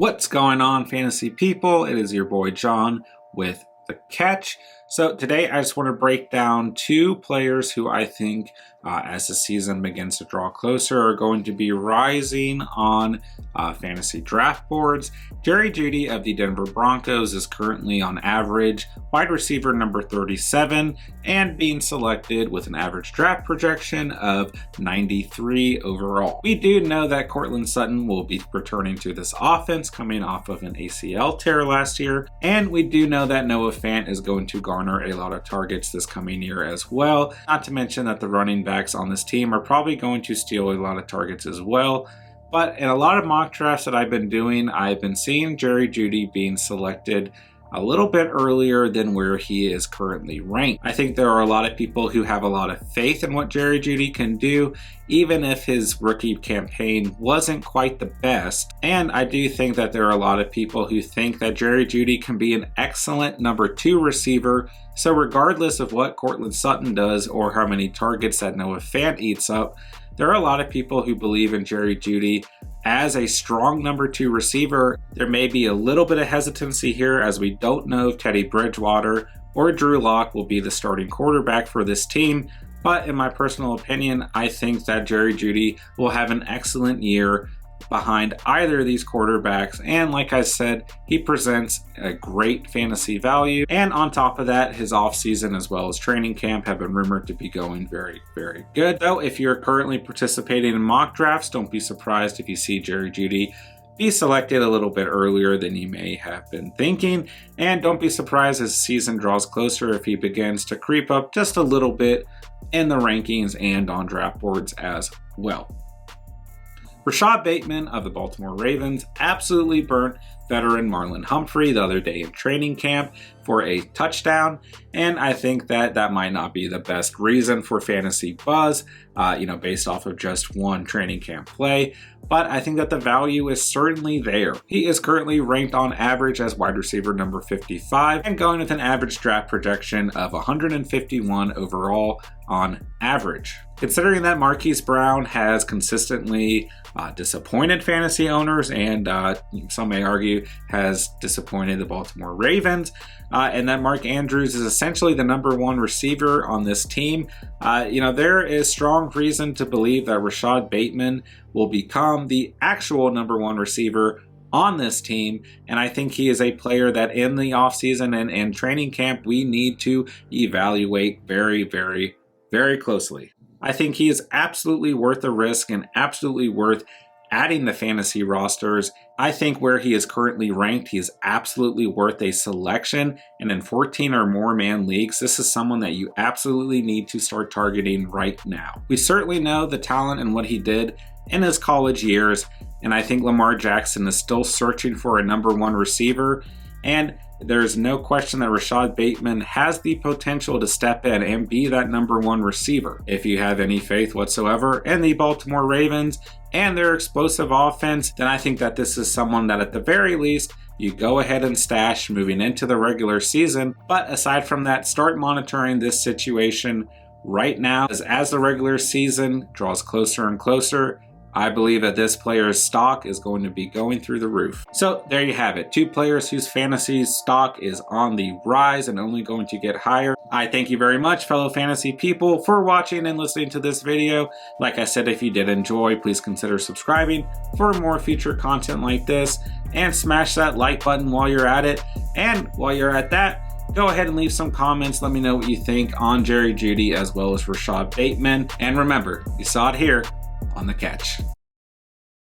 What's going on, fantasy people? It is your boy John with The Catch. So today I just want to break down two players who I think as the season begins to draw closer are going to be rising on fantasy draft boards. Jerry Jeudy of the Denver Broncos is currently on average wide receiver number 37 and being selected with an average draft projection of 93 overall. We do know that Courtland Sutton will be returning to this offense coming off of an ACL tear last year, and we do know that Noah Fant is going to garner a lot of targets this coming year as well. Not to mention that the running backs on this team are probably going to steal a lot of targets as well. But in a lot of mock drafts that I've been doing, I've been seeing Jerry Jeudy being selected a little bit earlier than where he is currently ranked. I think there are a lot of people who have a lot of faith in what Jerry Jeudy can do, even if his rookie campaign wasn't quite the best. And I do think that there are a lot of people who think that Jerry Jeudy can be an excellent number 2 receiver. So regardless of what Courtland Sutton does or how many targets that Noah Fant eats up, there are a lot of people who believe in Jerry Jeudy as a strong number 2 receiver. There may be a little bit of hesitancy here as we don't know if Teddy Bridgewater or Drew Lock will be the starting quarterback for this team. But in my personal opinion, I think that Jerry Jeudy will have an excellent year behind either of these quarterbacks, and like I said, he presents a great fantasy value. And on top of that, his offseason as well as training camp have been rumored to be going very, very good. So if you're currently participating in mock drafts, don't be surprised if you see Jerry Jeudy be selected a little bit earlier than you may have been thinking, and don't be surprised as the season draws closer if he begins to creep up just a little bit in the rankings and on draft boards as well. Rashod Bateman of the Baltimore Ravens absolutely burnt veteran Marlon Humphrey the other day in training camp for a touchdown, and I think that that might not be the best reason for fantasy buzz, based off of just one training camp play, but I think that the value is certainly there. He is currently ranked on average as wide receiver number 55 and going with an average draft projection of 151 overall on average. Considering that Marquise Brown has consistently disappointed fantasy owners and some may argue has disappointed the Baltimore Ravens, and that Mark Andrews is essentially the number 1 receiver on this team, there is strong reason to believe that Rashod Bateman will become the actual number 1 receiver on this team, and I think he is a player that in the offseason and training camp we need to evaluate very, very, very closely. I think he is absolutely worth the risk and absolutely worth adding the fantasy rosters. I think where he is currently ranked, he is absolutely worth a selection, and in 14 or more man leagues, this is someone that you absolutely need to start targeting right now. We certainly know the talent and what he did in his college years, and I think Lamar Jackson is still searching for a number 1 receiver, and there's no question that Rashod Bateman has the potential to step in and be that number 1 receiver. If you have any faith whatsoever in the Baltimore Ravens and their explosive offense, then I think that this is someone that at the very least you go ahead and stash moving into the regular season. But aside from that, start monitoring this situation right now as the regular season draws closer and closer. I believe that this player's stock is going to be going through the roof. So there you have it. 2 players whose fantasy stock is on the rise and only going to get higher. I thank you very much, fellow fantasy people, for watching and listening to this video. Like I said, if you did enjoy, please consider subscribing for more future content like this, and smash that like button while you're at it. And while you're at that, go ahead and leave some comments. Let me know what you think on Jerry Jeudy as well as Rashod Bateman. And remember, you saw it here on The Catch.